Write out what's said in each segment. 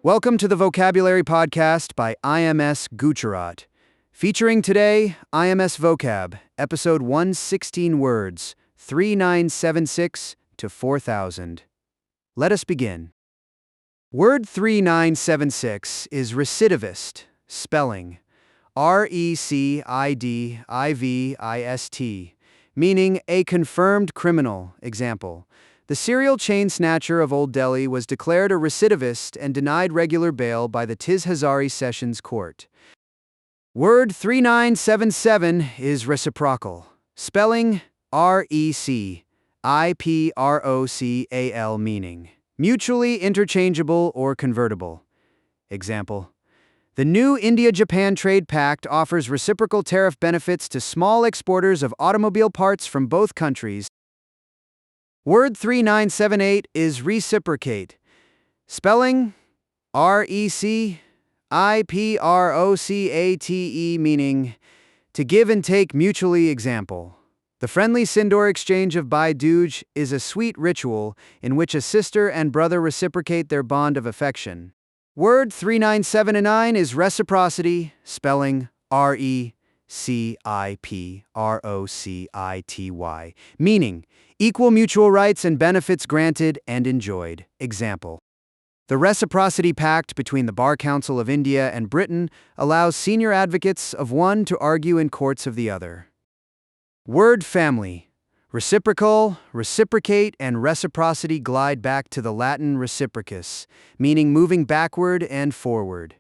Welcome to the Vocabulary Podcast by IMS Gujarat. Featuring today, IMS Vocab, episode 116 words, 3976 to 4000. Let us begin. Word 3976 is recidivist, spelling recidivist, meaning a confirmed criminal. Example: the serial chain snatcher of Old Delhi was declared a recidivist and denied regular bail by the Tis Hazari Sessions Court. Word 3977 is reciprocal, spelling reciprocal, meaning mutually interchangeable or convertible. Example: the new India-Japan Trade Pact offers reciprocal tariff benefits to small exporters of automobile parts from both countries. Word 3978 is reciprocate, spelling reciprocate, meaning to give and take mutually. Example: the friendly sindoor exchange of Bhai Dooj is a sweet ritual in which a sister and brother reciprocate their bond of affection. Word 3979 is reciprocity, spelling reciprocity, meaning equal mutual rights and benefits granted and enjoyed. Example: the Reciprocity Pact between the Bar Council of India and Britain allows senior advocates of one to argue in courts of the other. Word family: reciprocal, reciprocate, and reciprocity glide back to the Latin reciprocus, meaning moving backward and forward.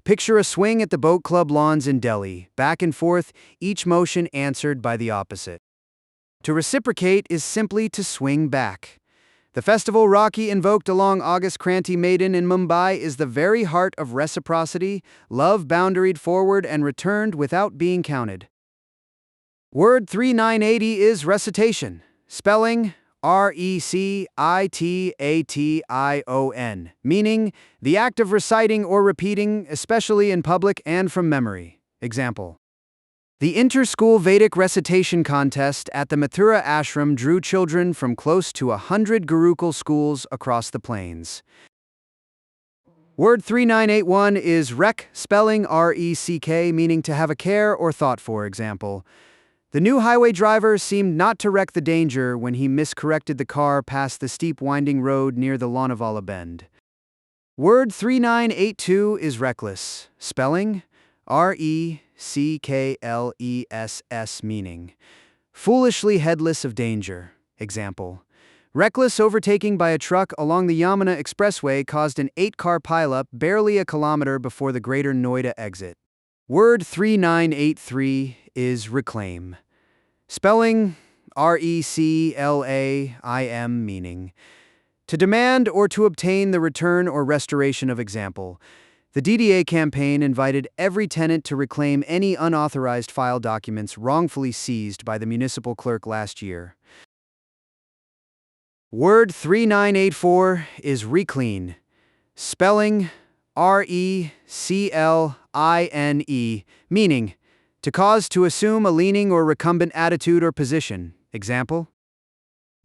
Picture a swing at the boat club lawns in Delhi, back and forth, each motion answered by the opposite. To reciprocate is simply to swing back. The festival Rocky invoked along August Kranti Maidan in Mumbai is the very heart of reciprocity, love boundaried forward and returned without being counted. Word 3980 is recitation, spelling recitation, meaning the act of reciting or repeating, especially in public and from memory. Example: the inter-school Vedic recitation contest at the Mathura ashram drew children from close to 100 Gurukul schools across the plains. Word 3981 is reck, spelling reck, meaning to have a care or thought for. Example: the new highway driver seemed not to reck the danger when he miscorrected the car past the steep winding road near the Lonavala bend. Word 3982 is reckless, spelling reckless, meaning foolishly headless of danger. Example: reckless overtaking by a truck along the Yamuna Expressway caused an 8-car pileup barely a kilometer before the Greater Noida exit. Word 3983 is reclaim, spelling reclaim, meaning to demand or to obtain the return or restoration of. Example: the DDA campaign invited every tenant to reclaim any unauthorized file documents wrongfully seized by the municipal clerk last year. Word 3984 is recline, spelling recline, meaning to cause to assume a leaning or recumbent attitude or position. Example: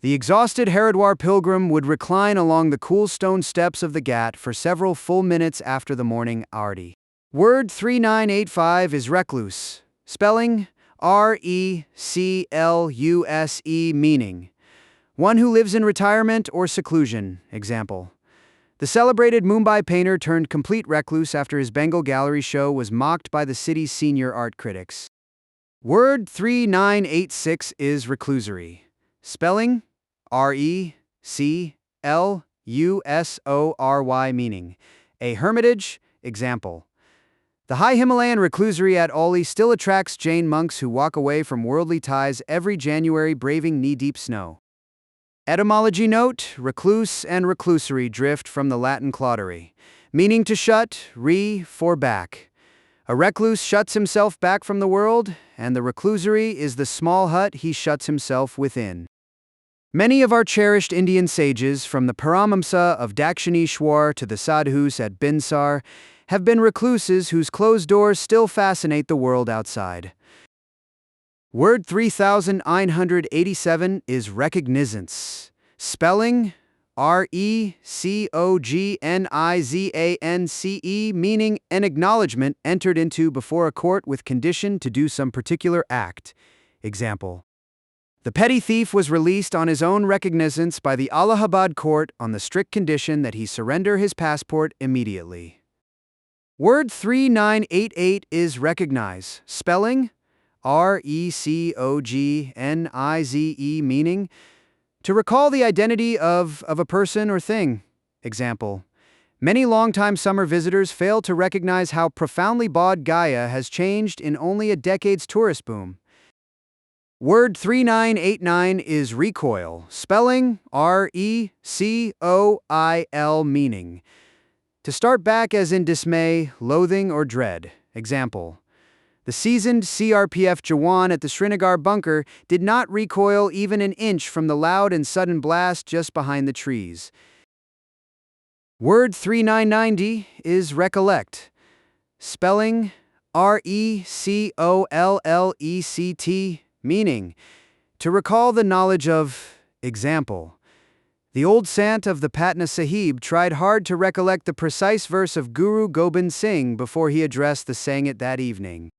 the exhausted Haridwar pilgrim would recline along the cool stone steps of the Ghat for several full minutes after the morning arati. Word 3985 is recluse, spelling recluse, meaning one who lives in retirement or seclusion. Example: the celebrated Mumbai painter turned complete recluse after his Bengal gallery show was mocked by the city's senior art critics. Word 3986 is reclusory, spelling reclusory, meaning a hermitage. Example: the high Himalayan reclusory at Oli still attracts Jain monks who walk away from worldly ties every January braving knee-deep snow. Etymology note: recluse and reclusory drift from the Latin claudere, meaning to shut, for back. A recluse shuts himself back from the world, and the reclusory is the small hut he shuts himself within. Many of our cherished Indian sages, from the Paramhamsa of Dakshineshwar to the sadhus at Binsar, have been recluses whose closed doors still fascinate the world outside. Word 3987 is recognizance, spelling Recognizance, meaning an acknowledgment entered into before a court with condition to do some particular act. Example: the petty thief was released on his own recognizance by the Allahabad court on the strict condition that he surrender his passport immediately. Word 3988 is recognize. Spelling: Recognize, meaning to recall the identity of a person or thing. Example: many longtime summer visitors fail to recognize how profoundly Bodh Gaya has changed in only a decade's tourist boom. Word 3989 is recoil. Spelling: Recoil, meaning to start back as in dismay, loathing, or dread. Example: the seasoned CRPF Jawan at the Srinagar bunker did not recoil even an inch from the loud and sudden blast just behind the trees. Word 3990 is recollect. Spelling: Recollect, meaning to recall the knowledge of. Example: the old sant of the Patna Sahib tried hard to recollect the precise verse of Guru Gobind Singh before he addressed the Sangit that evening.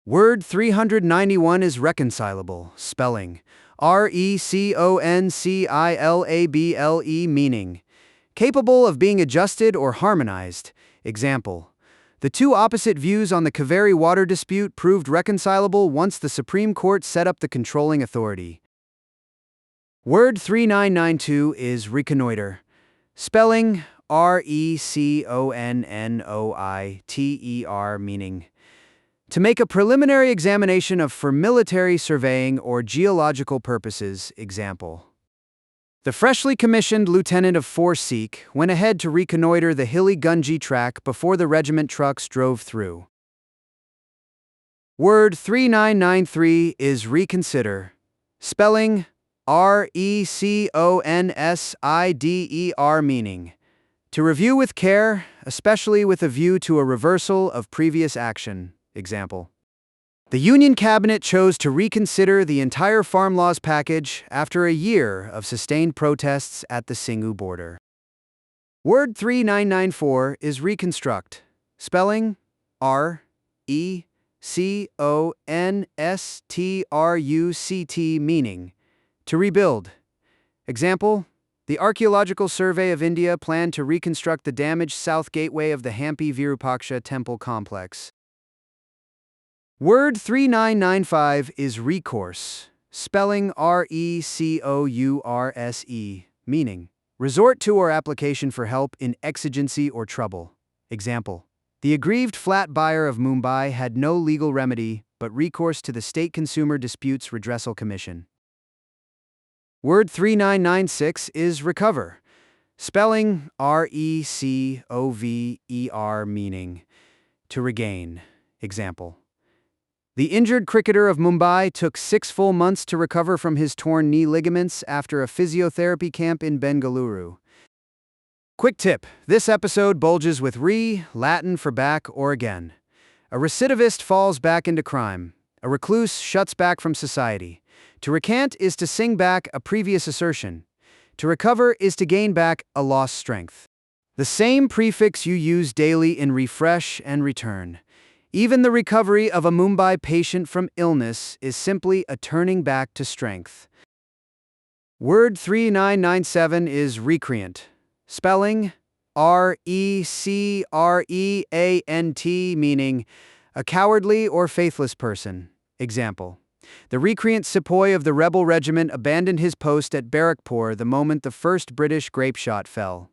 Word 391 is reconcilable. Spelling: Reconcilable, meaning capable of being adjusted or harmonized. Example: the two opposite views on the Kaveri water dispute proved reconcilable once the Supreme Court set up the controlling authority. Word 3992 is reconnoiter. Spelling: Reconnoiter, meaning to make a preliminary examination of for military surveying or geological purposes. Example: the freshly commissioned lieutenant of 4 Sikh went ahead to reconnoiter the hilly Gunji track before the regiment trucks drove through. Word 3993 is reconsider. Spelling: Reconsider, meaning to review with care, especially with a view to a reversal of previous action. Example: the Union Cabinet chose to reconsider the entire farm laws package after a year of sustained protests at the Singhu border. Word 3994 is reconstruct. Spelling: Reconstruct, meaning to rebuild. Example: the Archaeological Survey of India planned to reconstruct the damaged south gateway of the Hampi Virupaksha temple complex. Word 3995 is recourse. Spelling: Recourse, meaning resort to or application for help in exigency or trouble. Example: the aggrieved flat buyer of Mumbai had no legal remedy but recourse to the State Consumer Disputes Redressal Commission. Word 3996 is recover. Spelling: Recover, meaning to regain. Example: the injured cricketer of Mumbai took 6 full months to recover from his torn knee ligaments after a physiotherapy camp in Bengaluru. Quick tip: this episode bulges with Latin for back or again. A recidivist falls back into crime. A recluse shuts back from society. To recant is to sing back a previous assertion. To recover is to gain back a lost strength. The same prefix you use daily in refresh and return. Even the recovery of a Mumbai patient from illness is simply a turning back to strength. Word 3997 is recreant. Spelling: Recreant, meaning a cowardly or faithless person. Example: the recreant sepoy of the rebel regiment abandoned his post at Barrackpore the moment the first British grape shot fell.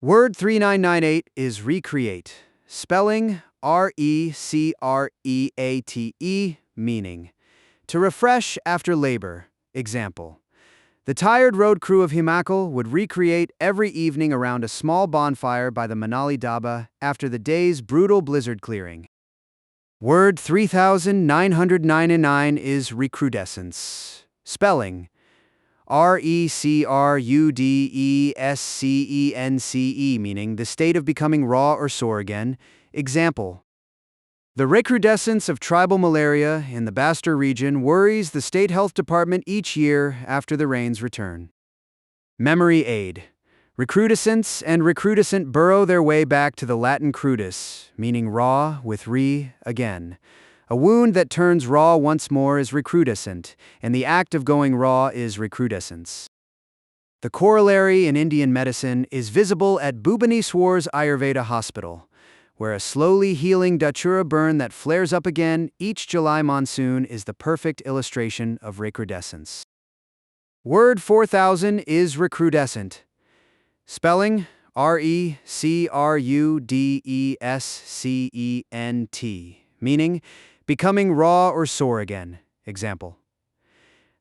Word 3998 is recreate. Spelling: Recreate, meaning to refresh after labor. Example: the tired road crew of Himachal would recreate every evening around a small bonfire by the Manali Dhaba after the day's brutal blizzard clearing. Word 3999 is recrudescence. Spelling: Recrudescence, meaning the state of becoming raw or sore again. Example: the recrudescence of tribal malaria in the Bastar region worries the State Health Department each year after the rains return. Memory aid. Recrudescence and recrudescent burrow their way back to the Latin crudus, meaning raw with again. A wound that turns raw once more is recrudescent, and the act of going raw is recrudescence. The corollary in Indian medicine is visible at Bhubaneswar's Ayurveda hospital, where a slowly healing datura burn that flares up again each July monsoon is the perfect illustration of recrudescence. Word 4000 is recrudescent. Spelling: recrudescent, meaning becoming raw or sore again. Example: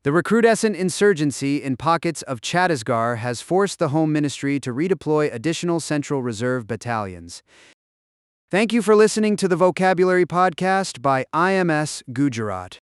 the recrudescent insurgency in pockets of Chhattisgarh has forced the Home Ministry to redeploy additional Central Reserve battalions. Thank you for listening to the Vocabulary Podcast by IMS Gujarat.